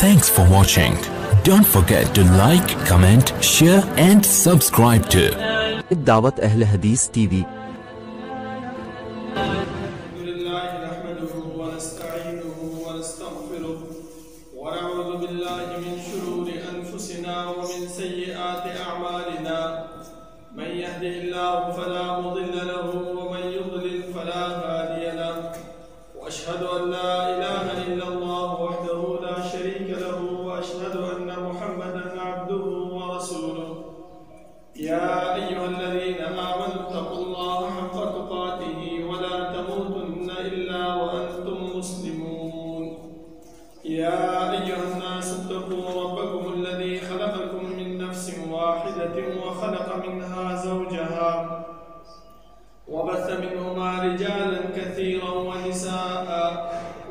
Thanks for watching. Don't forget to like, comment, share and subscribe to دعوة أهل حديث TV. الحمد لله نحمده ونستعينه ونستغفره ونعوذ بالله من شرور أنفسنا ومن سيئات أعمالنا. من يهده الله فلا مضل له ومن يضلل فلا هادي له. وأشهد أن لا إله إلا الله وحده لا شريك له وأشهد أن محمدا عبده ورسوله. يا أيها الذين آمنوا اتقوا الله حق تقاته ولا تموتن إلا وأنتم مسلمون. يا أيها الناس اتقوا ربكم الذي خلقكم من نفس واحدة وخلق منها زوجها وبث منهما رجالا كثيرا ونساء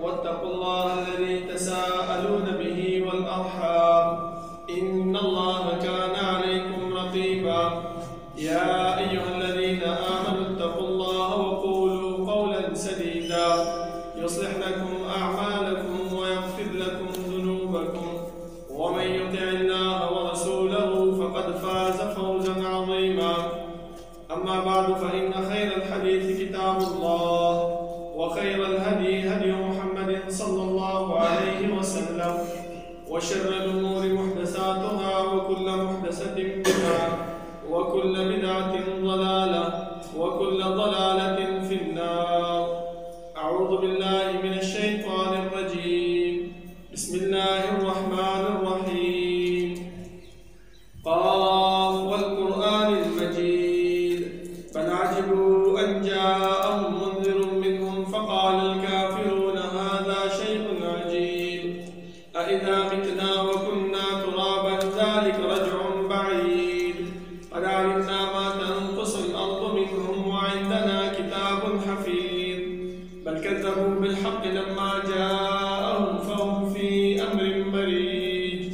واتقوا الله الذي تساءلون به والأرحام إن الله كان عليكم رقيبا. يا أيها الذين آمنوا اتقوا الله وقولوا قولا سديدا يصلح لكم أعمالكم ويغفر لكم ذنوبكم ومن يطع الله ورسوله فقد فاز فوزا عظيما. أما بعد فإن خير الحديث كتاب الله وخير الهدي هدي محمد صلى الله عليه وسلم وشر الأمور محدثاتها وكل محدثة بدعة وكل بدعة ضلالة وكل ضلالة في النار. أعوذ بالله من الشيطان الرجيم. بسم الله الرحمن الرحيم. قاف والقرآن المجيد بل عجبوا أن جاءهم منذر منهم فقال الكافرون هذا شيء عجيب أإذا متنا وكنا ترابا ذلك رجع بعيد قد علمنا ما تنقص الأرض منهم وعندنا كتاب حفيظ بل كذبوا بالحق لما جاءهم فهم في أمر مريج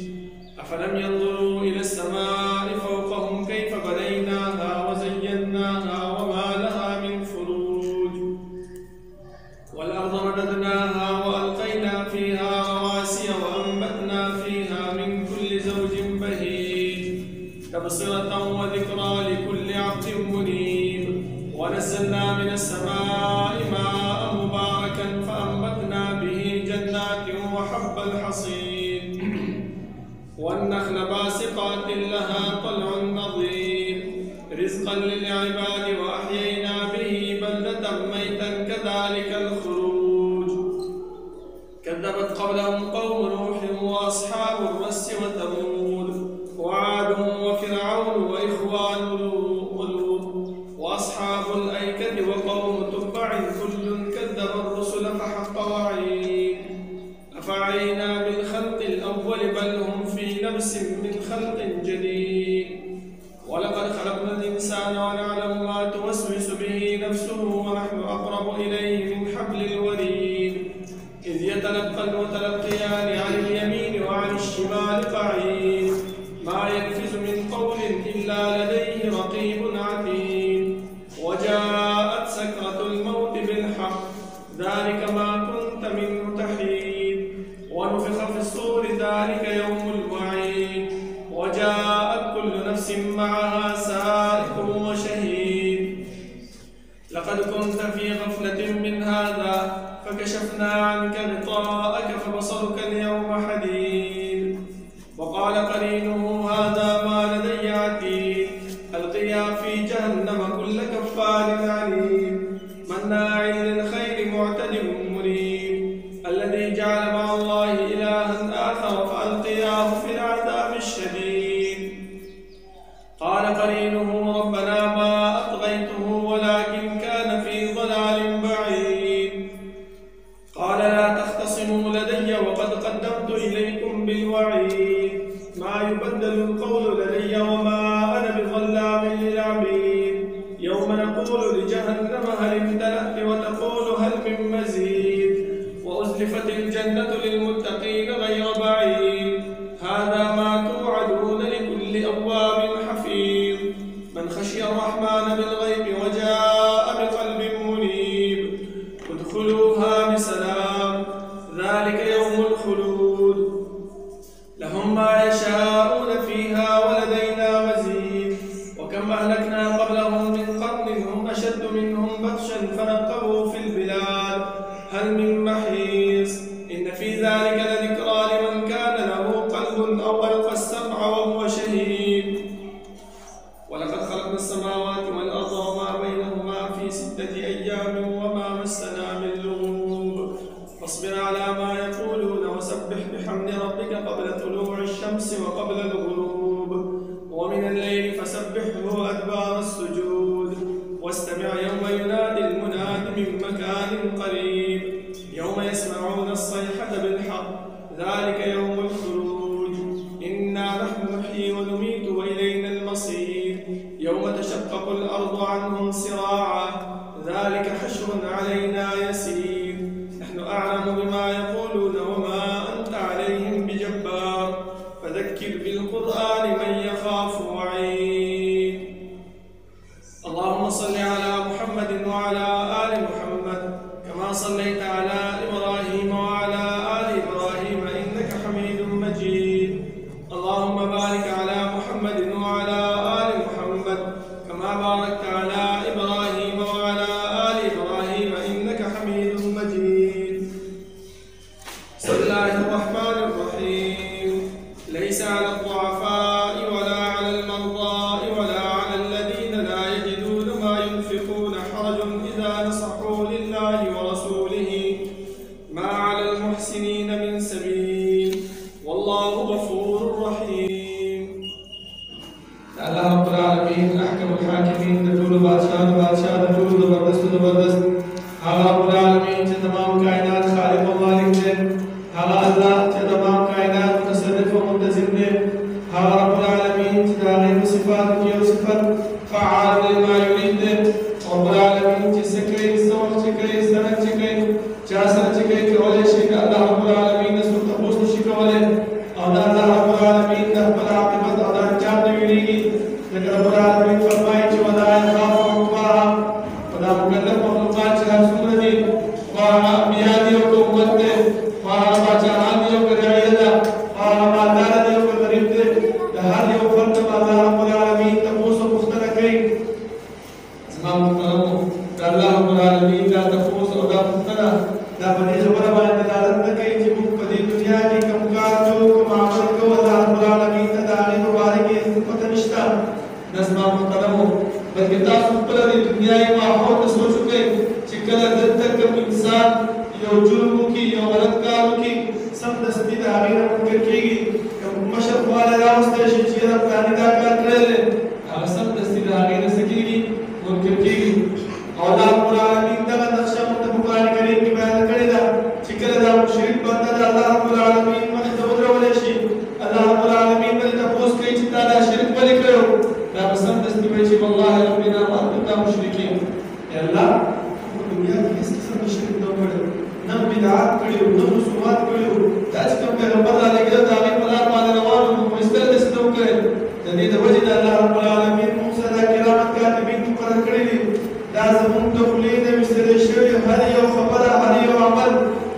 أفلم ينظروا إلى السماء فوقهم كيف بنيناها وزيناها وما لها من فروج والأرض مددناها وألقينا فيها رواسي وأنبتنا فيها من كل زوج بهيج تبصرة وذكرى لكل عبد منيب ونزلنا من السماء ماء مباركا فأنبتنا به جنات وحب الحصيد والنخل باسقات لها طلع نضيد رزقا للعباد وأحيينا به بلدة ميتا كذلك الخروج كذبت قبلهم قوم نوح وأصحاب الرس وثمود وعاد وفرعون وإخوان لوط وأصحاب الأيكة وقوم تبع كل كذب الرسل فحق وعيد أفعينا بالخلق الأول بل هم في لبس من خلق جديد ولقد خلقنا الإنسان ونعلم ما توسوس به نفسه ونحن أقرب إليه من حبل الوريد إذ يتلقى المتلقيان عن اليمين وعن الشمال قعيد ما يلفظ من قول إلا لديه رقيب عتيد وجاءت سكرة الموت بالحق ذلك ما كنت منه تحيد ونفخ في الصور ذلك يوم الوعيد وجاءت كل نفس معها سائق وشهيد لقد كنت في غفلة من هذا فكشفنا عنك غطاءك فبصرك اليوم حديد وقال قرينه هذا ما لدي عتيد ألقيا في جهنم كل كفار عنيد مناع للخير معتد مريب الذي جعل مع الله إلها آخر فألقياه في العذاب الشديد قال قرينه ربنا ما أطغيته ولكن كان في ضلال بعيد قال لا تختصموا لدي وقد قدمت إليكم بالوعيد ما يبدل القول لدي وما أنا بظلام للعبيد يوم نقول لجهنم هل امتلأت وتقول هل من مزيد وأزلفت الجنة للمتقين غير بعيد هذا ما توعدون لكل أواب حفيظ من خشي الرحمن بالغيب وجاء بقلب منيب ادخلوها بسلام ذلك يوم الخلود ذلك لذكرى لمن كان له قلب أو ألقى السمع وهو شهيد. ولقد خلقنا السماوات والأرض وما بينهما في 6 أيام وما مسنا من لغوب. فاصبر على ما يقولون وسبح بحمد ربك قبل طلوع الشمس وقبل الغروب، ومن الليل فسبحه أدبار السجود. واستمع يوم ينادي المناد من مكان قريب، يوم يسمعون الصيحة بالحق، ذلك يوم الخروج. إنا نحن نحيي ونميت وإلينا المصير. يوم تشقق الأرض عنهم سراعا، ذلك حشر علينا يسير. نحن أعلم بما يقولون وما أنت عليهم بجبار، فذكر بالقرآن من يخاف وعيد. اللهم صل على محمد وعلى آل محمد كما صليت على إبراهيم وعلى آل إبراهيم إنك حميد مجيد. اللهم بارك على محمد وعلى آل محمد كما باركت على إبراهيم وعلى آل إبراهيم إنك حميد مجيد. بسم الله الرحمن الرحيم. ليس على الضعفاء ولا على المرضى ولا على الذين لا يجدون ما ينفقون حرج إذا نصحوا لله ورسوله، ما على المحسنين من سبيل، والله غفور رحيم. الله رب العالمين أحكم الحاكمين، دجول بادشاہ دجول زبردست رب العالمین چې تمام کائنات خالق و مالک دی، هغه الله چې تمام کائنات متصرف و منتظم دی، هغه رب العالمین چې د هغې په صفاتو کې یو صفت فعال لما یرید دی، رب العالمین چې څه کوي، څه وخت چې کوي، څرنګه چې کوي، چا سره چې کوي کولی شي د الله رب العالمین نه څوک تپوس نشي کولی، او د الله رب العالمین د خپل عاقبت او د انجام نه ویریږي. ځکه رب العالمین فرمایي چې ولا یخاف عقباها، په دا مکلف مخلوقات چې هر څومره دي، خو هغه انبیا دي او که امت دی، خو هغه باچاهان دي او که رعیه ده، خو هغه مالداره دي او که غریب دی، د هر یو فرد نه به الله رب العالمین تپوس او پوښتنه کوي. زما محترمو، د الله رب العالمین دا تپوس او دا پوښتنه دا په دې خبره باندې دلالت نه کوي چې موږ په دې دنیا کې کوم کار کوو، کوم عمل کوو، الله رب العالمین ته د هغې په باره کې پته نشته. نه زما محترمو، بلکې تاسو خپله د دنیایي ماحول ته سوچ وکړئ چې کله دلته کوم انسان یو جرم وکړي، یو غلط کار وکړي، سمدستي د هغې نه منکر کېږي. که مشر خواله راوستی شي چې یاره فلاني دا کار کړی دی، هغه سمدستي د هغې نه څه کېږي، منکر کېږي. او الله رب العالمین دغه نقشه موږ ته په قرآن کریم کې بیان کړې ده چې کله دا مشرک بنده د الله رب العالمین مخې ته ودرولی شي، الله رب العالمین به تپوس کوي چې تا دا شرک ولې کړی، دا به سمدستي وایي چې والله ربنا ما كنا مشرکین. ای الله، په دنیا کې هېڅ قسم د شرک نه کړی، نه بدعات کړي وو، نه رسومات کړي وو. دا چې کوم پیغمبر رالېږلی د هغې په لار باندې روان وو، خو هېڅکله داسې نه وو کړی. د دې د وجې د الله رب العالمین موږ سره دا کرامت کاتبین مقرر کړي دي. دا زموږ د خولې نه ویستلی شوي هر یو خبره، هر یو عمل،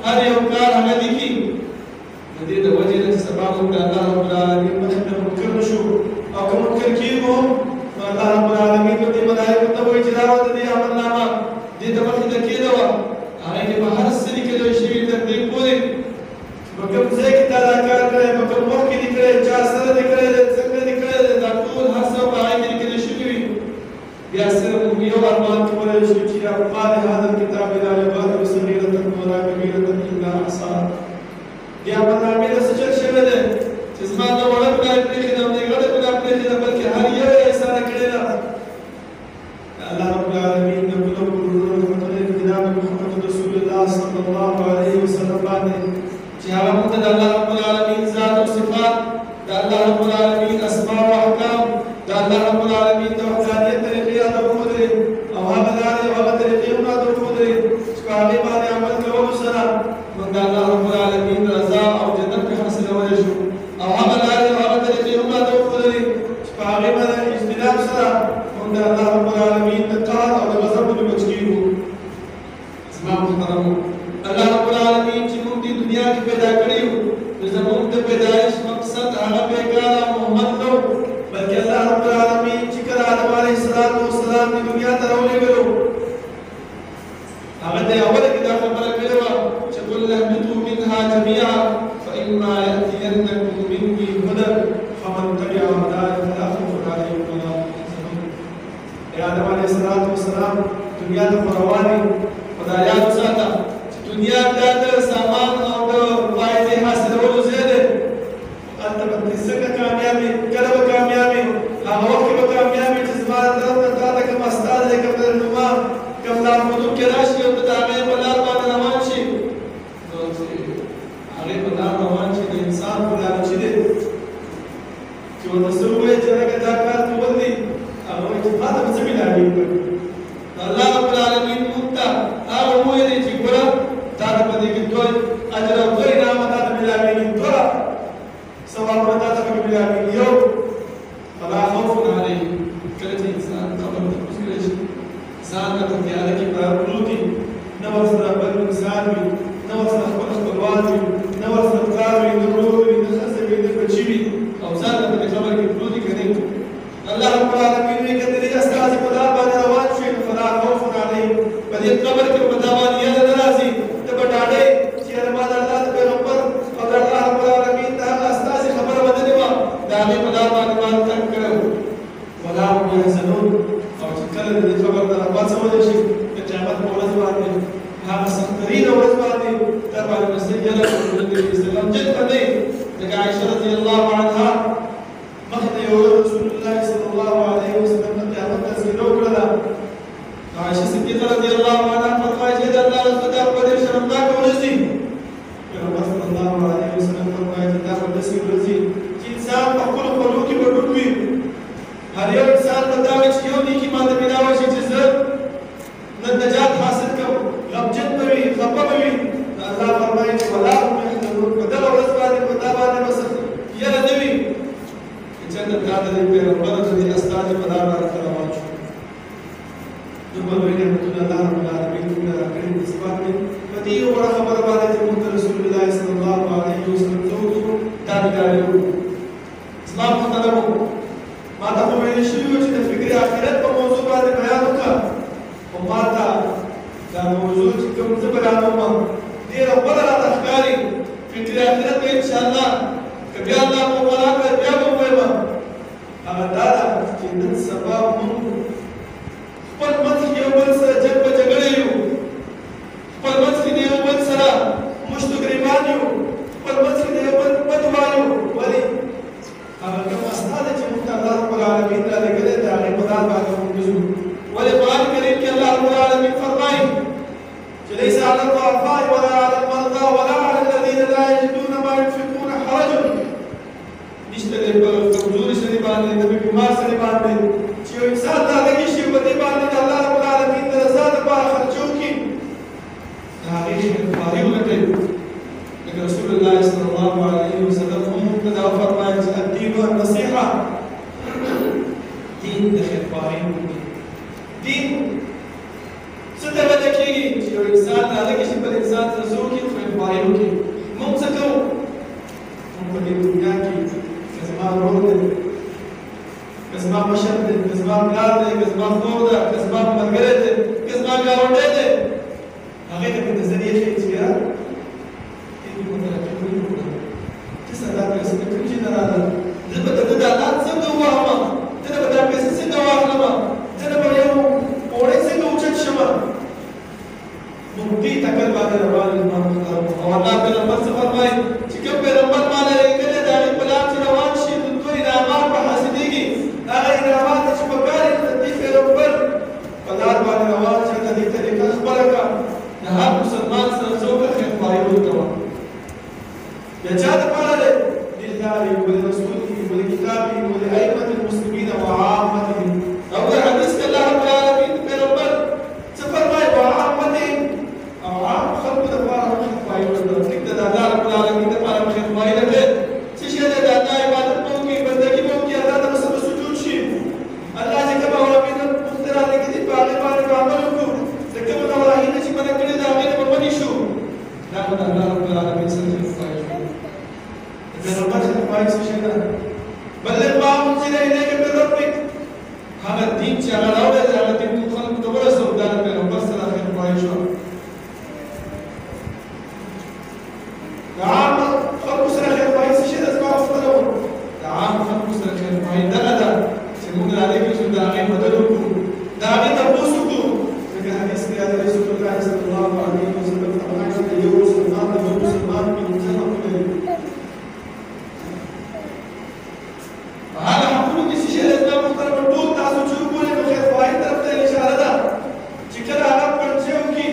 هر یو کار هغه لیکي. د دې د وجې نه چې سبا موږ د الله رب العالمین مخې ته منکر نه شو، او که منکر کېږو نو الله رب العالمین به دې ملایکو ته وایي چې دا وه د دې عملنامه دې ته مخې ته کېږدوه، هغې کې به هر څه لیکلی شوي تر دې پورې په کوم ځای کې تا دا کار کړی، په کوم وخت کې دې کړی، چا سره دې کړی دی، څنګه دې کړی دی، دا ټول هر څه په هغې کې لیکلی شوي وي. بیا صرف موږ یو ارمان کولی شو چې یا ما لهذا الکتاب لا یغادر صغیرة ولا کبیرة الا احصاها. بیا په نامې نه څه چل شوی دی چې زما دا وړه ګناه پرېښې ده او دې غټه ګناه پرېښې ده، بلکې هر یو یې ایساره کړې ده. الله رب العالمین د ټولو کورونو متعلق جناب محمد رسول الله صلی الله علیه وسلم باندې چې هغه موږ ته د الله رب العالمین ذات او صفات، د الله رب العالمین اسماء او احکام، د الله رب العالمین د وحدانیت طریقې راته وښودلې، او هغه لارې او هغه طریقې هم راته وښودلې چې په هغې باندې عمل کولو سره موږ د الله رب العالمین رضا او جنت پرې حاصلولی شو، او هغه لارې او هغه طریقې هم راته وښودلې چې په هغې باندې اجتناب سره موږ د الله رب العالمین د قهر او د غضب نه بچ کېږو. زما محترمو، الله رب العالمین چې موږ دې دنیا کې پیدا کړي یو، نو زموږ د پیدایش مقصد هغه بېګاره محمد نه و، بلکې الله رب العالمین چې کله آدم علیه السلام دې دنیا ته راولېږلو، هغه ته یې اوله کې دا خبره کړې وه چې قل اهبطوا منها عنها جميعا فإما يأتينكم مني هدى فمن تبع هداي فلا خوف عليهم ولا هم يحزنون. يا آدم عليه الصلاة والسلام دنیا د فرواني خدایانو ساته دنیا د سامان او د فائدې حاصلولو ځای دی. هلته به څنګه کامیابي کله به کامیابي هغه وخت کې به کامیابي چې زما د طرف نه تا ته کوم استاد دی کوم رهنما کوم لارښودونکی راشي او ته د هغې په لار باندې روان شي نو چې هغې په لار روان شي د انسان په لار چې دی چې ورته څه ووایي چې هغه دا کار کول دي هغه وایي چې ما ته به څه ملاوېږي. الله رب العالمین موږ ته هغه وویلې چې ګوره تا ته په دې کې دوه اجر او دوه انعامه تا ته ملاوېږي دوه ثوابونه تا ته پکې ملاوېږي. یو فلا خوف علیهم کله چې انسان قبر ته کوزېدلی شي ځان ته په تیاره کې پروت وي نه ورسره بل انسان وي نه ورسره خپل خپلوان وي نه ورسره پلار وي نه ورور وي نه ښځه وي نه بچي وي او ځان ته په دې قبر کې پروت وي که نه الله رب العالمین وایي که ته دې استازي په لار باندې روان شوې نو فلا خوف علیهم په دې قبر کې په تا باندې یاد نه راځي ته به ډاډئ چې یاره ما د الله د پیغمبر او د الله رب العالمین د هغه استازي خبره منلې وه د هغې په لار باندې ما تګ کړی و. ولا هم یحزنون او چې کله د دې قبر نه راپاڅولی شي د قیامت په ورځ باندې هغه سخترینه ورځ باندې در باندې به څه یره نبي اسلام جد به نه وي لکه عایشه رضی الله عنها مخکې یو رسول الله صلی الله علیه وسلم د قیامت تذکره وکړله. عایشه صدیقه رضی الله عنها فرمایي چې د الله رسول دا په ډېر شرمناکه ورځ دي. پیغمبر صلی الله علیه وسلم فرمایي چې دا به داسې ورځ وي چې انسان په خپلو خولو کې به ډوب وي. هر یو انسان به دا وي چې یو نیکي ماته میلاوه شي چې زه نن نجات حاصل کړم غمجن به وي خفه به وي. الله فرمایي چې ولا هم یحزنون په دغه ورځ باندې په تا باندې به څه یره نه وي چې چېرته تا د دې پیغمبر د دې استازي په لار باندې روان شو. دومره لوی نعمتونه الله رب العالمین موږ ته راکړي دي اثبات دی په دې یو وړه خبره باندې چې موږ ته رسول الله صلی الله علیه وسلم څه وکړو دا ډاډ وکړو. زما محترمو ما ته خو ویلې شوي وو چې د فکر آخرت په موضوع باندې بیان وکړه خو ما ته دا موضوع چې کوم زه بیانوم ډېره غوره راته ښکاري. فکر آخرت به انشاءالله که بیا الله موقع راکړه بیا به ووایم هغه دا ده چې نن سبا موږ خپل منځ کې یو بل سره جنګ په جګړه یو خپل منځ کې د یو بل سره مشت و ګریبان یو خپل منځ کې د یو بل بد وایو. ولې هغه کوم استازی چې موږ ته الله رب العالمین رالېږلی دی د هغې په لار باندې موږ ځو. ولې قرآن کریم کې الله رب العالمین فرمایي چې لیس علی الضعفاء ولا علی المرضى ولا علی الذین لا یجدون ما ينفقون حرج نشته دی په کمزوري سړي باندې د بیمار سړي باندې چې یو انسان ته لګي شي په دې باندې د الله رب العالمین د رضا دپاره خرچ وکړي د هغې خواري ونه کوي. لکه رسول الله صلی الله علیه وسلم هم موږ ته دا وفرمایل چې الدین النصیحه دین د خیرخواهۍ نوم دی. دین څه ته ویلی کېږي چې یو انسان رالګي شي بل انسان سره څه وکړي خیرخواهي وکړي. موږ څه کوو موږ په دې دنیا کې که زما ورور دی که زما مشر دی که زما پلار دی که زما خور ده که زما ملګری دی که زما ګاونډی دی هغې ته مې نظریې ښیي چې یاره دې مې ترقي کړې وکړه چې سره دا پیسې مې کوم شي نه راغله زه به د ده دا لار څنګه ووهمه زه به دا پیسې څنګه واخلمه زه به یو اوړی څنګه اوچت شمه. موږ دې تکل باندې روان یو زما محترمو او الله پیغمبر څه فرمایي چې کوم پیغمبر ما له لېږلی د هغې په لار چې روان شي د دوه انعامات به حاصلېږي. هغه انعامات چې په کار یې د دې پیغمبر په لار باندې روان شي د دې طریقه خپله کړه د هر مسلمان سره څه وکړه خیرخواهي وکړه. بیا چا دپاره دی لله ولرسوله ولکتابه ولأئمة المسلمین وعامتهم. او د حدیث کې الله رب العالمین پیغمبر څه فرمایي وعامتهم او عام خلکو دپاره هم خیرخواهي وکړه. ټیک ده د الله رب العالمین دپاره هم خیرخواهي نه کوي څه شی دی د الله عبادت به وکړي بندګي به وکړي الله ته به سر سجود شي. الله چې کوم اوامر موږ ته رالېږلي په هغې باندې به عمل وکړو. د کومو نواهي نه چې منع کړي د هغې نه به منې شو. دا به د الله رب العالمین سره خیرخواهي وکړو. د پیغمبر خیرخواهي څه شی ده بلغ ما انزل الیک من ربک هغه دین چې هغه راوړی دی هغه دین ټول خلکو ته ورسوه. دا د پیغمبر سره خیرخواهي شوه. عام خلق سنة خير فاي سشيد أسماء مختلفون عام خلق سنة خير فاي دغدا سمون عليك يسود داغي مدلوكم داغي تبوسكم لكن حديث قال رسول الله صلى الله عليه وسلم فرمائش اليوم سلمان تبوس سلمان من سنة كله فهذا حقولك سشيد أسماء مختلفون دول تاسو تشوفون إنه خير فاي طرف الإشارة ده شكرا عرب برجوكي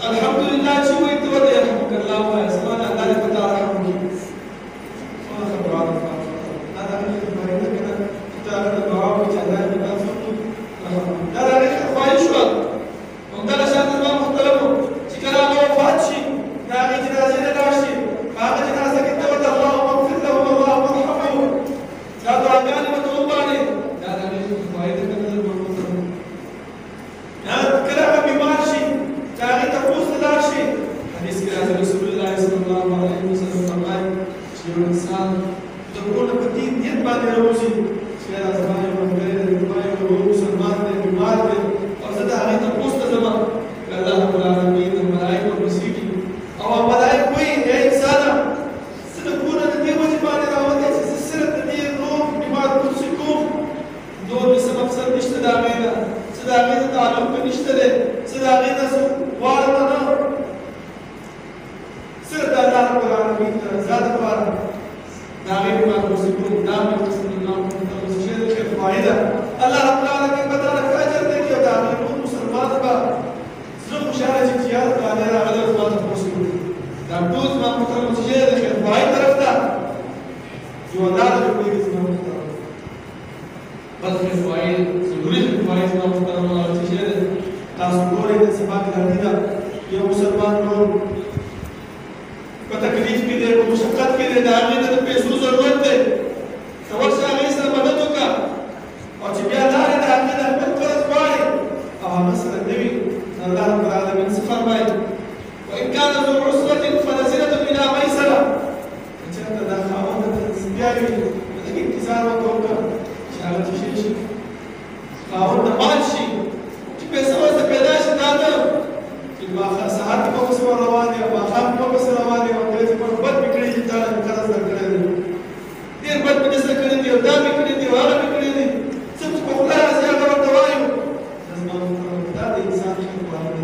الحمد لله شو يتودي يرحمك الله ويسمعنا الله يفتح رحمك ما خبر عرف هذا أخي فريدة كده تتابع الدعاء وتعالى بنفسك لا لا لا فايشوا ومدلا شان الله مختلفه شكرا الله فاتشي ناقي جنازين داشي فاق جنازة كتبت الله مغفر له الله مرحمه لا دعاء وتوباني لا لا لا فايدة كده كلام بماشي تاغي تفوز لاشي حديث كلام رسول الله صلى الله عليه وسلم فرمائے شيء الانسان تكون بدين يتبع روزي شيء زمان وغير الماء وروس المال بمال وزاد عليه تفوز زمان قال الله رب العالمين الملائكه والمسيكين او الملائكه وين يا انسان ستكون الذي وجب على راوتي سلسله الدين الروح بما تمسكون دور بسبب سر اشتدامنا سداغينا تعلق نشتري سداغينا وارنا سرد الله رب العالمين زاد بارا داغينا ما تمسكون دام يقسم الله تمسكين خير فائدة الله رب العالمين بدارك أجر ديكي وداغينا مسلمان با سلوك مشارجة زيادة قادرة على الله تمسكون دام دوز ما متمسكين خير فائدة رفتا جوادار جبريل اسمه مختار بس خير فائدة سلوري خير فائدة ما مختار الله تشير تاسبوري نسبات الهديدة يا مسلمان لون بتكليف كده ومشقت كده داغينا بيسو ضرورت ہے توسع غيسا مددك وجبيا دار داغينا بتفرض واي او مثلا النبي الله رب العالمين سفر باي وان كان ذو عسرة فنزلة الى ميسرة انت دا خاوند سبياوي لكن كسار وتوكل شغلت شيء خاوند ماشي بيسوي سبيداش دادا ما ساعات کو بس روانه ما خام کو بس روانه او دې په بد بکړي چې دا کار سره کړی ډیر بد بکړي کړی دی دا بکړي دی هغه بکړي دی څه په خپل ځای ورته وایو دا د انسان په اړه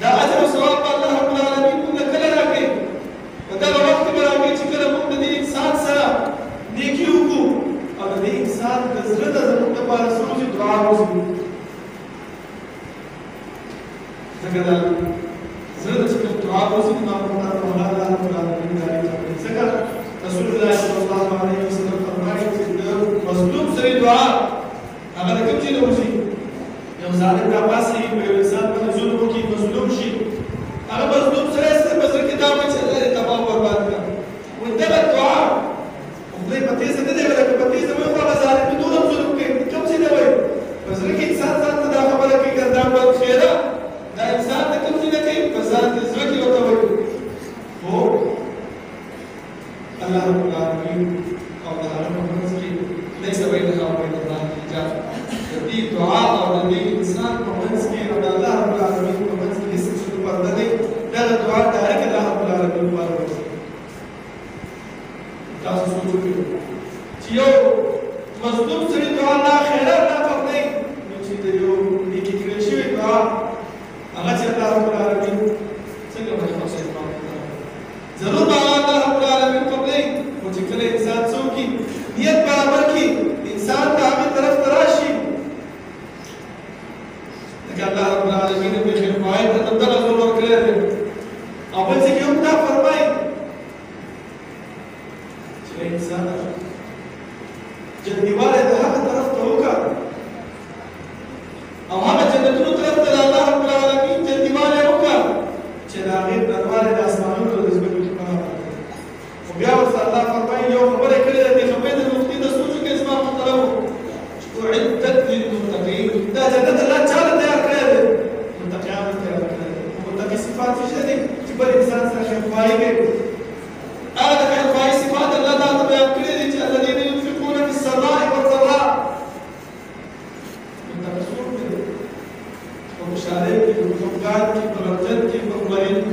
دا اجر او ثواب الله رب العالمین موږ کله راکړي دا وخت به راکړي چې کله موږ د انسان سره نیکی وکړو او د انسان د زړه د زموږ لپاره سوچ دعا وکړو كذا زاد شكل دعاء وزيد ما قلنا ولا لا ولا من ذكر رسول الله صلى الله عليه وسلم فرمائے مظلوم سے دعا اگر کوم چیز وشي یو ظالم کا پاسي په انسان باندې ظلم وکي مظلوم شي هغه مظلوم سره بس کتاب چې الله تباہ برباد کړ وندغه دعا خپل پتی سره دې ولا پتی سره په ظالم دون ظلم کې کوم څه دی وای بس کې انسان ځان ته دا خبره کوي ګردان په خیره دا انسان ته کوم څه کوي په ځان ته ځکه وته وایي هو الله رب العالمین او د هغه په منځ کې ليس بينها وبين الله حجاب دې دعا او دې انسان په منځ کې او د الله رب العالمین په منځ کې هیڅ څه پرده نه دا دعا ډایرک الله رب العالمین ورکوي تاسو سوچ وکړئ چې یو مظلوم سره دعا نه خیره نه پخې نو چې یو نیکی کړی شوی دعا هغه چې الله رب العالمین څنګه به خاصه ضرور الله رب العالمین قبلې او چې کله انسان څوک نیت برابر کی انسان ته هغه طرف تراشي لکه الله رب العالمین به خیر فائد ته دغه زور ورکړي او بل څه کوم دا فرمایي چې انسان جنتیواله د هغه طرف ته وکړه او هغه جنتونو طرف ته الله رب العالمین جنتیواله وکړه چې دا غیر دروازه د اسمانونو د زمکو په اړه او بیا ورته الله فرمایي یو خبره کړې ده چې خبره د مفتي د سوچ کې اسمه مطلب اعدت للمتقين دا جنت الله تعالی تیار کړی دی متقیان تیار کړی دی متقی صفات څه دي چې بل انسان سره خیرخواهي کوي هغه د خیرخواهي صفات الله تعالی بیان کړی دي چې الذين ينفقون في السراء والضراء متقون دي او مشارک دي او خفقان دي او رجت دي او مريض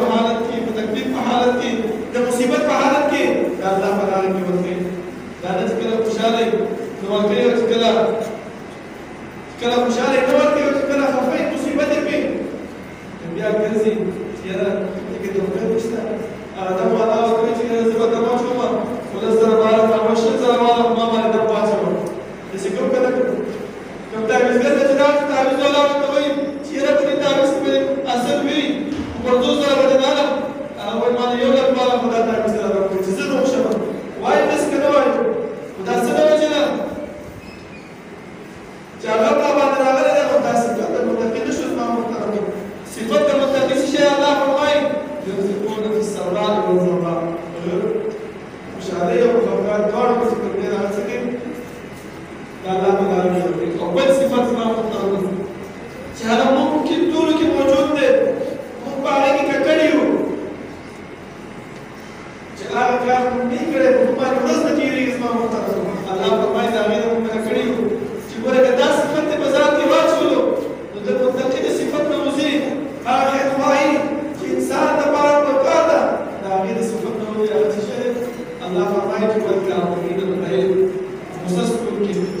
په حالت کې په تکلیف په حالت کې د مصیبت په حالت کې دا الله په لار کې ورته دا نه چې کله خوشاله نو ورته چې کله خوشاله نو ورته چې کله خفه مصیبت کې بیا ګرځي چې دا کې د خپل مشته دا ما دا وکړي چې زه به ما شوم ولې سره بار ما شې سره ما باندې دا واچو د څه کوم کله کوم دا وزګر چې دا تعویذ ولا کوي چې را په تعویذ په اصل وی ورته سره بدناله هغه ما یو لږ ما خدای تعویذ سره راکړي چې زه نو شم وای داس کنه وای دا څه نه وځي نه چې هغه په باندې راغلی دا تاسو ته د متقین شو ما متقین صفات د متقین شي الله فرمای يرزقون في السراء والضراء مشاهده او خفقان دواړو په ذکر کې راځي دا الله تعالی او بل صفات ما متقین چې هغه ممکن ټول کې موجود دي موږ په هغه کې کړیو چې هغه کار نه کړي په باندې ورځ نه کیږي اسمه متقین الله فرمای دا غیر موږ کړیو چې ورته دا صفات په ذات کې واچولو نو د متقین صفات نو وزي هغه وایي چې انسان د بار په کار ده دا غیر صفات نو وزي هغه څه الله فرمای چې ورته امرین الغیب مسستم کې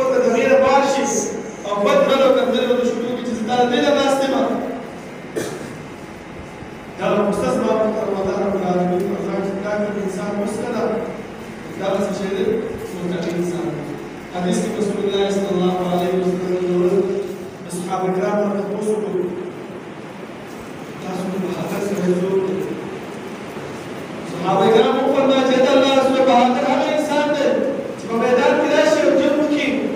وقت غير بارشي او بدل او كمل له شروع کې چې دا نه لاسته ما دا مستثمر رمضان رب العالمین الله تعالی انسان مسکدا دا څه شی دی متقی انسان حدیث کې رسول الله صلی الله علیه وسلم اصحاب کرام ته تاسو په حدیث سره صحابه کرام په فرمایي چې الله رسول بهادر هغه انسان دی چې په میدان کې راشي او جنگ وکړي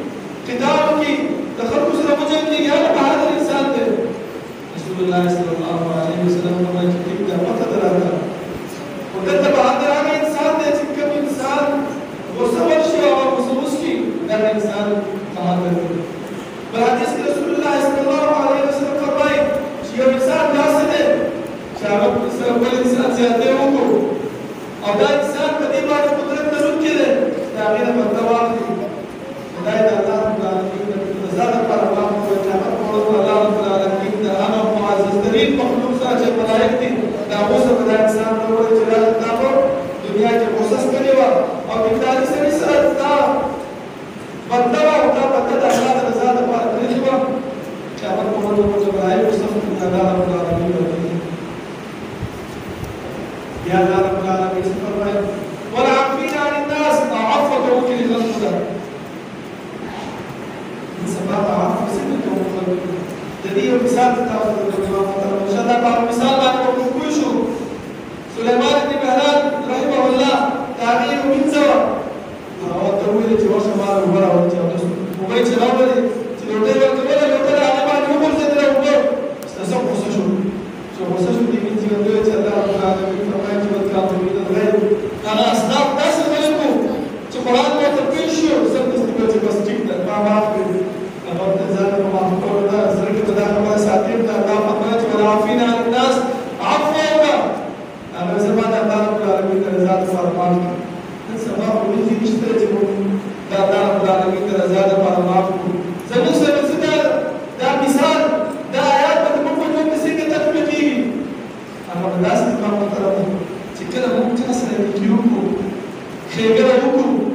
قتال کی تخلق سے مجھے کہ یہ بہادر انسان تھے رسول اللہ صلی اللہ علیہ وسلم نے کہ کیا پتہ دراتا اور تے بہادر انسان تھے جن کا انسان وہ سمجھ شیا اور وہ کی در انسان بہادر ہے حدیث کے رسول اللہ صلی اللہ علیہ وسلم فرمائے کہ یہ انسان ناصر ہے شاہب سے اول انسان زیادہ ہو کو اور دا انسان قدیمہ قدرت نہ رک کے دا غیر مرتبہ هداية الله رب العالمين زاد الله وجعل الله رب العالمين أنا معزز ترين مخلوق ساجة ملائكتي ناموس بدا إنسان نور جلال نامو دنیا کے محسس کرے وا اور بکتاری سے نہیں سرد تا بندوا ہوتا بندہ اللہ رضا دفع کرے وا کیا پر محمد جب آئے مصطفی اللہ رب العالمین یا اللہ رب العالمین سے فرمائے والعافین عن الناس عفوك وكل خلقك سبب عفو سنت ومخلق جديد مثال تتعرض للإمام ان شاء الله بعض مثال بعد وقوع شو سليمان بن مهران رحمه الله تعبير من زوا هو التويل جوا شمال ولا وجه وبيت الاول تلوتي ولا لوتي على ما يقول زدنا وقول استسق وسشو شو وسشو دي من جوا الله رب العالمين فرمائے کہ الكاظمين الغيظ انا اصداق ناس الملكو قرآن ما تبيشو سب استقبال بس جدا ما بعرف أنا بتزال ما أقول ده زرق بدأ ما ساتير ده لا فقط ولا عارفين عن الناس عفوا أنا زمان ده رب العالمين رزاد فرمان السماء ولي يشتري جبون ده رب العالمين رزاد فرمان زمان سبب سدار ده مثال ده آيات بتمر جو بسيط تطبيقي أنا بدأت كمان ترى تكلم ممكن أسرع بيجيوكو خير يوكو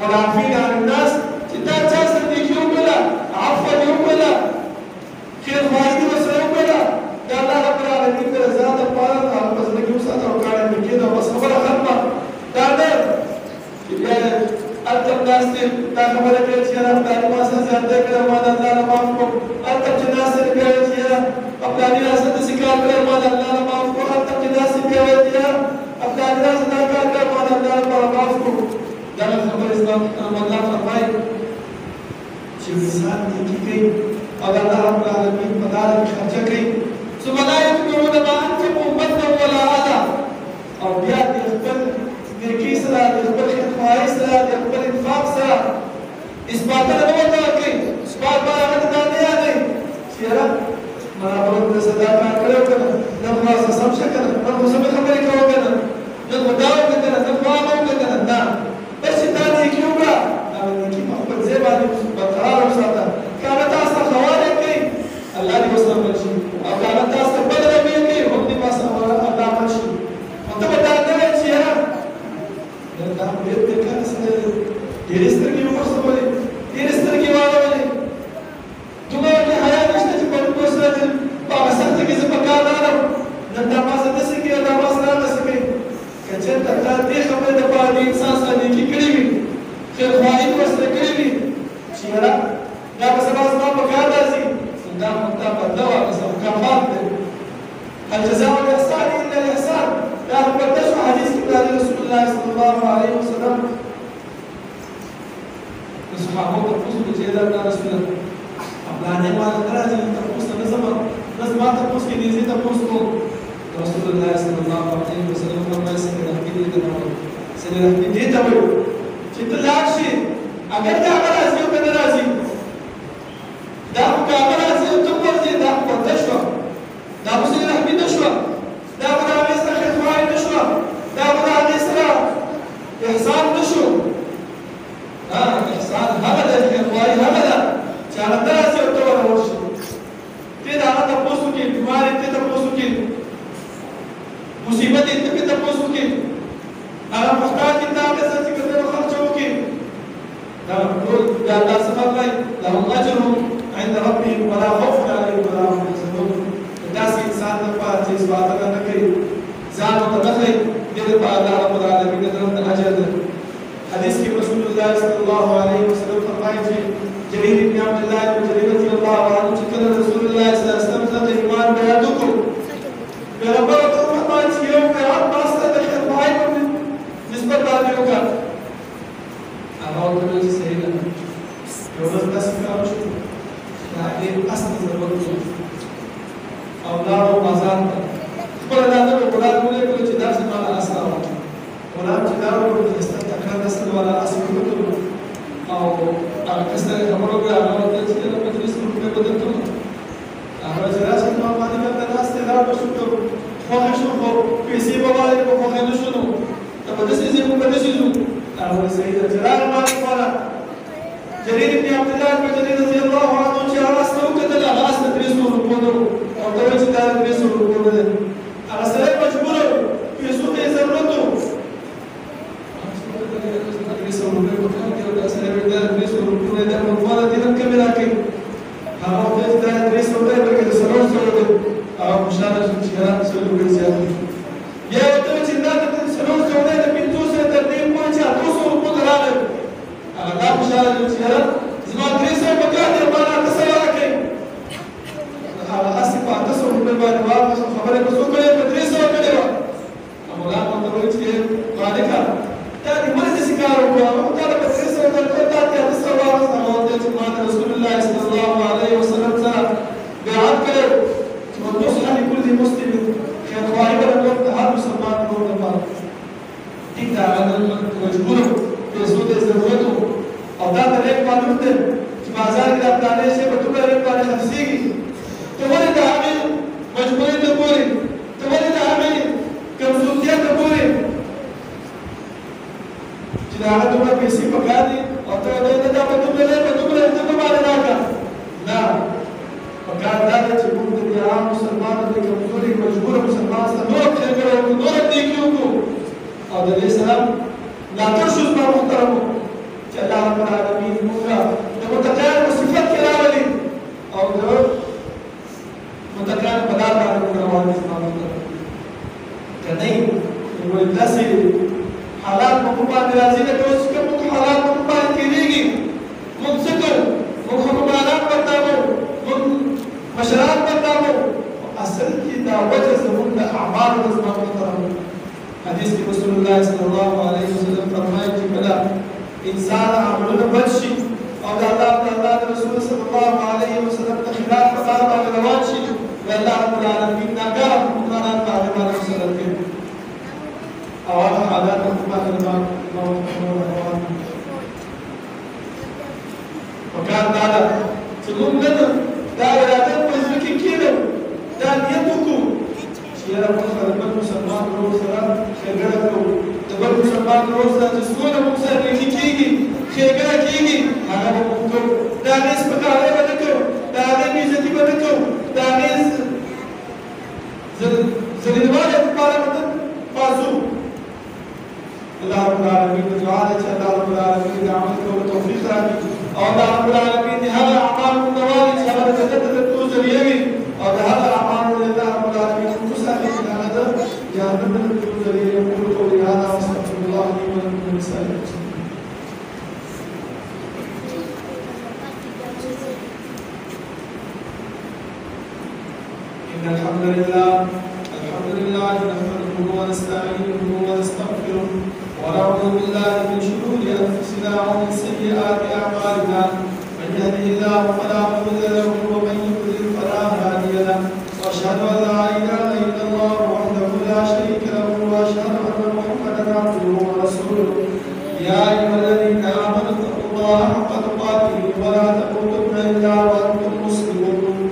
والعافين عن الناس چې دا چا سره نیکي وکړله عفو دې وکړله خیر خواهي دې ورسره وکړله دا الله رب العالمین د رضا دپاره هغه په زړه کې وساته او کاڼه مې کېده او بس خبره ختمه دا نه چې بیا هلته هم ناست یم دا خبره کوي چې یاره فلاني ما سره زیاتی کړی ما د الله نه معاف کړو هلته هم چې ناست یم بیا وایي چې یاره فلاني را سره داسې کار کړی ما د الله نه معاف کړو هلته هم چې ناست یم بیا وایي چې یاره فلاني را سره دا کار کړی ما د الله لپاره معاف کړو دا خبره اسلام الله فرمایي چې انسان نیکي کوي او الله رب العالمین په لاره کې خرچه کوي ثم لا يتبعون ما انفقوا منا ولا اذى او بیا د خپل نیکي سره د خپل خیرخواهي سره د خپل انفاق سره اثباتونه نه ورته ورکوي اثبات به هغه ته دا نه یادوي چې یاره ما به داسې دا کار کړی و که نه نن خو هسې سم شه که نه نن خو سمې خبرې کوه که نه نن خو دا وکړه که نه نن خو هغه وکړه که نه نه بس چې تا نیکي وکړه هغه نیکي په خپل ځای باندې برقرار وساته که هغه تاسو ته ښه والی کوي الله دې ورسره مل شي او که هغه تاسو ته بد رویه کوي هم دې ورسره الله مل شي نو ته به دا نه وایې چې یاره دا خو ډېر بېکاره سړی دی ډېرې سترګې مې وغورځولې ډېرې سترګې واړولې دومره ورته حیا نشته چې پرون به سره په هغه سخته کې زه په کار راغلم نن دا ما سره داسې کوي او دا ما سره هغسې کوي که چېرته تا دې خبرې دپاره د انسان سره نیکي کړې وي خیرخواهي دې ورسره کړې وي چې یاره دا به سبا زما په کار راځي دا بدله وه هغسې مکافات دی الجزاء الإحسان إلا الإحسان دا خو بدله شوه حدیث کې راځي رسول الله صلی الله علیه وسلم د صحابو تپوس وکړو چې دا الله رسوله پلانی ما ته نه راځي تپوس ته نه ځم نه زما تپوس کې دې زه تپوس کوم رسول الله صلی الله علیه وسلم فرمایي سید رحمي دې ته وایي سید رحمي دې ته وایي چې ته لاړ شې اگر دا هغه راځي او که نه راځي دا خو که هغه راځي او ته ورځې دا خو پرده شوه دا خو سید رحمي نه شوه دا خو د هغې سره خیرخواهي نه شوه دا خو د هغې سره احسان نه شو احسان هغه ده خیرخواهي هغه ده چې هغه ته راځي او ته ورته ورشې ته د هغه تپوس وکړې بیمار یې ته تپوس وکړې مصیبت یې ته پرې تپوس وکړې هغه محتاج یې ته هغې سره چې که ته خرچه وکړې دا ټول د الله څخه وایي لهم اجرهم عند ربهم ولا خوف عليهم ولا هم يحزنون داسې انسان لپاره چې اثباتونه نه کوي ځان ورته نه ښایي دې لپاره الله رب العالمین د طرف نه اجر ده حدیث کې رسول الله صلی الله علیه وسلم فرمایي چې جریر بن عبد الله بن جریر رضی الله عنه چې کله رسول الله صلی الله علیه وسلم ته د ایمان بیان وکړو پیغمبر ورته وفرمایي چې یو بیعت ما سره د خیرخواهي په نسبت باندې وکړه هغه ورته وویل چې صحیح ده یو ورځ داسې کار وشو د هغې اس ته ضرورت و او لاړو بازار ته خپله دا نه به غلام ولېږلو چې داسې ما له اس راوړه غلام چې دا وکړو ښایسته تکړه نسل والا اس یې وکړو او هغه کس ته یې خبره وکړه هغه ورته چې یاره 35 روپۍ به درکړم هغه چې راشي زما باندې دلته ناست دی لاړ به شو که خوښې شو خو پیسې به غواړې که خوښې نه شو نو ته به داسې ځې موږ به داسې ځو هغه وایي صحیح ده چې راغله ما لپاره جریر بن عبد الله بن جریر رضی الله عنه چې هغه اس ته وکتل هغه اس ته 300 روپۍ نه و او ته وایي چې دا 300 روپۍ نه دی هغه سړی مجبور و پیسو ته یې ضرورت و 300 روپۍ په کال کې او دا سړی وایي دا 300 روپۍ نه دی دا منفعله دې نن کمې راکوي هغه ورته وایي چې دا 300 روپۍ بلکې د 300 دی هغه خوشحاله شو چې یاره 100 روپۍ زیات دي بیا یې ورته وایي چې دا د 300 دی د 500 تر دې پورې چې 800 روپۍ ته راغی هغه دا خوشحاله شو چې یاره زما 300 په کال دی ما نه 800 راکوي هغه هسې په 800 روپۍ باندې واپس خبرې په څو کړې په 300 کړې وه مولا ورته وایي چې مالکه دا دې ولې داسې کار وکړو موږ تا ته په 300 درکړل تا ته 800 واخیست هغه ورته وایي چې ما ته رسول الله صلی الله علیه وسلم سره بیعت کړی چې والنصح لكل مسلم خیرخواهي به د هر مسلمان ورور لپاره ټیک ده هغه مجبور و پیسو ته یې ضرورت و او دا ته ریک معلوم دی چې بازار کې دا پلانې شی په دومره ریک باندې خرڅېږي ته ولې د هغې مجبورۍ ته ګورې ته ولې د هغې کمزورتیا ته ګورې چې د هغه دومره پیسې په کار دي او ته نه دا به دومره دی په دومره ته په باندې راکړه نه په کار دا دی چې موږ د عام مسلمانو د کمزوري مجبوره مسلمان سره نور ښېګڼه وکړو نور نیکي وکړو او د دې سره ملاتړ شو زما محترمو چې رب العالمین موږ د متقیانو صفت کې راولي او د متقیانو په لار باندې موږ روان دي زما محترم که نه وي داسې حالات په موږ باندې راځي لکه اوس کوم حالات په موږ باندې تېرېږي موږ څه کوو موږ حکمرانان بدنامو موږ مشران بدنامو اصل کې دا وجه زموږ د اعمالو د زما محترم حدیث کې رسول الله صلی الله علیه وسلم فرمایي چې کله انسان عملونه بد شي او د الله د رسول صلی الله علیه وسلم د خلاف په لار باندې روان شي نو الله رب العالمین ناګاه حکمرانان په هغې باندې مسلط کوي او هغه حالات په باندې روان پکار دا ده چې موږ نن دا اراده په زړه کې کېږدو دا نیت وکړو چې یاره موږ د بل مسلمان ورور سره ښېګڼه کوو د بل مسلمان ورور سره چې څومره موږ سره نږدې کېږي ښېګڼه کېږي هغه به موږ کوو د هغې سپکاوی به نه کوو د هغې بېعزتي به نه کوو د هغې ذلیلوالي لپاره به نه بازو الله رب العالمین د دعا ده چې الله رب العالمین د عمل کولو توفیق راکړي او الله رب العالمین د هغه اعمالو مندوالي چې هغه د جنت د تلو ذریعه وي او د هغه اعمالو د الله رب العالمین وساتي چې هغه د جهنم د تلو ذریعه يقول قولي هذا واستغفر الله لي ولكم ولسائر المسلمين. إن الحمد لله نحمده ونستعينه ونستغفره ونعوذ بالله من شرور أنفسنا ومن سيئات أعمالنا من يهده الله فلا مضل له ومن يضلل فلا هادي له وأشهد أن لا إله إلا الله وحده لا شريك له وأشهد أن محمدا عبده ورسوله يا أيها الذين آمنوا اتقوا الله حق تقاته ولا تموتن إلا وأنتم مسلمون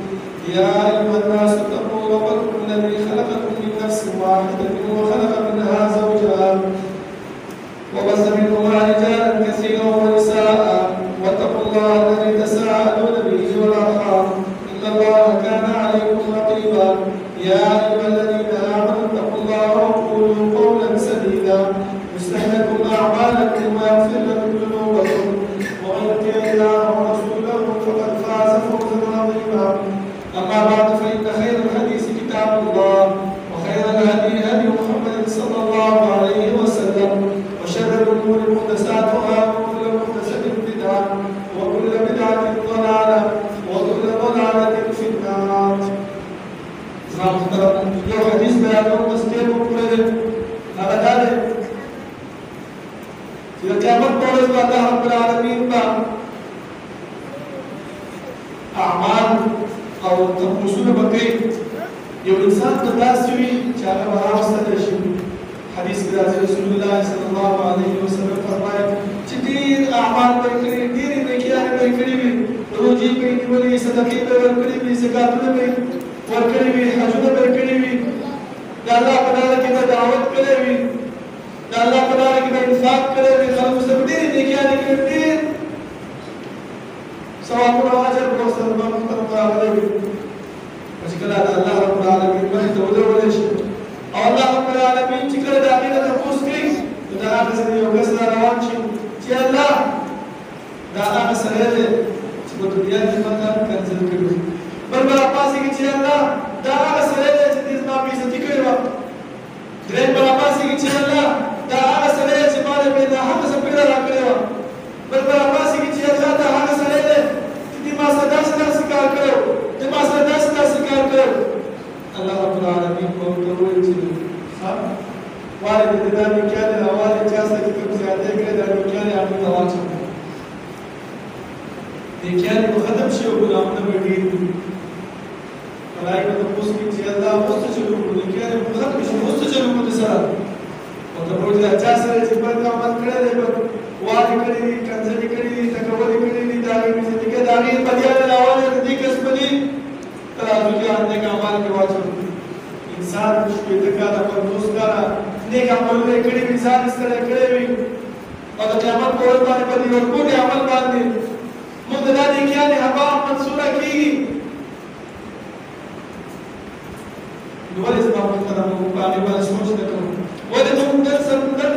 يا أيها الناس اتقوا ربكم الذي خلقكم من نفس واحدة وخلق منها زوجها وبث منهما رجالا كثيرا ونساء واتقوا الله الذي تساءلون به والأرحام إن الله كان عليكم رقيبا يا أيها الذين آمنوا اتقوا الله وقولوا قولا سديدا يصلح لكم أعمالكم ويغفر لكم ذنوبكم ومن يطع الله ورسوله فقد فاز فوزا عظيما أما بعد فإن خير الحديث كتاب الله وخير الهدي هدي محمد صلى الله عليه وسلم وشر الأمور محدثاتها وكل محدثة بدعة وكل بدعة ضلالة وكل ضلالة في النار. زما محترم یو حدیث بیانوم بس ډېر وکړی دی هغه دا دی چې د قیامت په ورځ به الله رب العالمین به اعمال او تپوسونه به کوي یو انسان ته داسې وي چې هغه به راوستلی شي حدیث کې راځي رسول الله صلی الله علیه وسلم فرمایي چې ډېر اعمال به یې کړي ډېرې نیکیانې به یې کړي وي روژې به یې نیولې صدقې به یې ورکړې وي زکاتونه به یې ورکړي وي حجونه به یې کړي وي د الله په لاره کې به دعوت کړی وي د الله په لاره کې به انفاق کړی وي خلکو سره به ډېرې نیکیانې کړي ډېر ثوابونه او اجر به ورسره به محترم راغلی وي چې کله د الله رب العالمین مخې ته ودرولی شي او الله رب العالمین چې کله د هغې نه تپوس کوي نو د هغه څخه یو کس را روان شي چې الله دا هغه سړی دی چې په دنیا کې ما تا کنځل کړي بل به راپاڅېږي چې الله دا هغه سړی دی چې دې زما بېعزتي کړې وه درېیم به راپاڅېږي چې الله دا هغه سړی دی چې ما له بې ناحقه څپېړه راکړې وه بل به راپاڅېږي چې الله دا هغه سړی دی چې دې ما سره داسې کار کړی و دې ما سره داسې کار کړی الله رب العالمین به ورته ووایي چې والد دې دا نیکیانې او والد چا سره چې کوم زیاتې کړې دا نیکیانې هغوی ته واچوه نیکیانې به ختم شي او ګناهونه به ډېر وي ملایکه به تپوس کوي چې الله اوس څه چلو کړو نیکیانې به ختمې شي اوس څه چلو کړو دې سره ورته به وایي چا سره چې بد عمل کړی دی بد وادي کړي دي کنځلې کړي دي تکبرې کړي دي د هغې بېعزتي کړې د هغې بدیانې راولې د دې کس په دي ترازو کې نیک اعمال کې واچوي انسان شپېته کاله 50 کاله نیک عملونه یې کړي وي ځان یې ستړی کړی وي او د قیامت په ورځ باندې په دې ورکوټې عمل باندې موږ د دا نیکیانې هبا منصوره کېږي نو ولې زما محترم موږ په هغې باندې سوچ نه کوو ولې موږ نن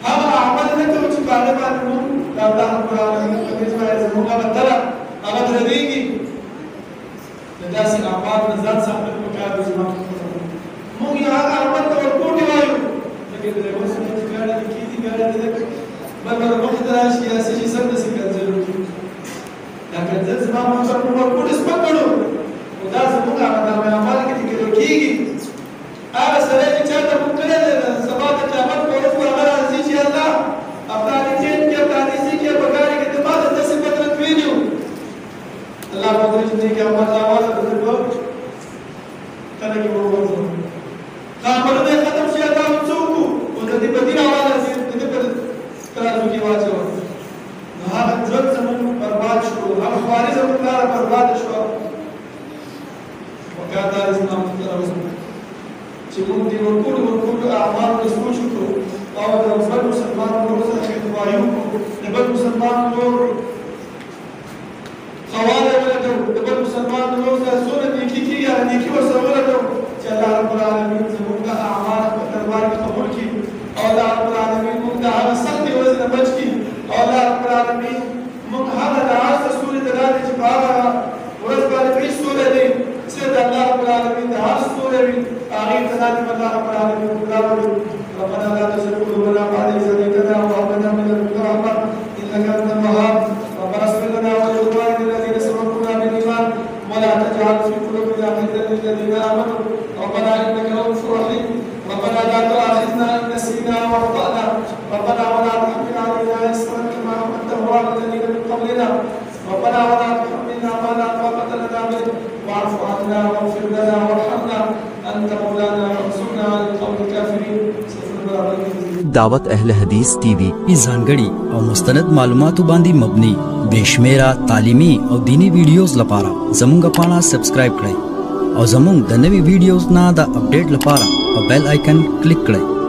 هغه عمل نه کوو چې په هغې باندې موږ د الله رب وخت راشي یا څه شي سم داسې کنځل وکړي دا کنځل زما مقصد موږ ورکوټ سپک کړو خو دا زموږ هغه نامه عمل کې لیکل کېږي هغه سړی چې چاته موږ کړی دی سبا د قیامت په ورځ به هغه راځي چې الله افغانستان کې افغانستان کې بګاري کې د ما د داسې فطرت ویلي الله په دې چې کې عمل راواله د دې کله کې وروځو خبره ختم شي دا څوک او د دې په دې حواله چې د دې په ترازو کې واچو هغه ژوند زموږ برباد شو هغه خواري زموږ لاره برباد شو وکړه اسلام ترازو چې موږ دې ورکول اعمال رسول شو او د بل مسلمان روزه خدمایو د بل مسلمان نور خواله ولګو د بل مسلمان روزه سونه نیکی کیږي نیکی ورسره ولګو چې الله رب العالمین زموږ اعمال په دربار کې قبول کړي او الله رب العالمین موږ د هغه سخت ورځې نه بچ کړي او الله رب العالمین موږ هغه د عرض سورې ته راځي چې په هغه ورځ باندې هیڅ سورې دی چې د الله رب العالمین د هر سورې وي هغې ته ذاتي الله رب العالمین راوړي ربنا لا تزغ قلوبنا بعد إذ هديتنا وهب لنا من لدنك رحمة إنك أنت الوهاب ربنا اغفر لنا ولإخواننا الذين سبقونا بالإيمان ولا تجعل في قلوبنا غلا للذين آمنوا ربنا إنك رؤوف رحيم ربنا لا تؤاخذنا إن نسينا وأخطأنا ربنا ولا تحمل علينا إصرا كما حملته على الذين من قبلنا ربنا ولا تحملنا ما لا طاقة لنا به واعف عنا واغفر لنا وارحمنا أنت مولانا فانصرنا على القوم الكافرين دعوت اهل حدیث ٹی وی ځانګړي او مستند معلوماتو باندې مبني بشمیره تعلیمي او دینی ویډیوز لپاره زموږ پاڼه سبسکرایب کړئ او زموږ د نوي ویډیوز نه د اپډیټ لپاره په بیل آیکن کلیک کړئ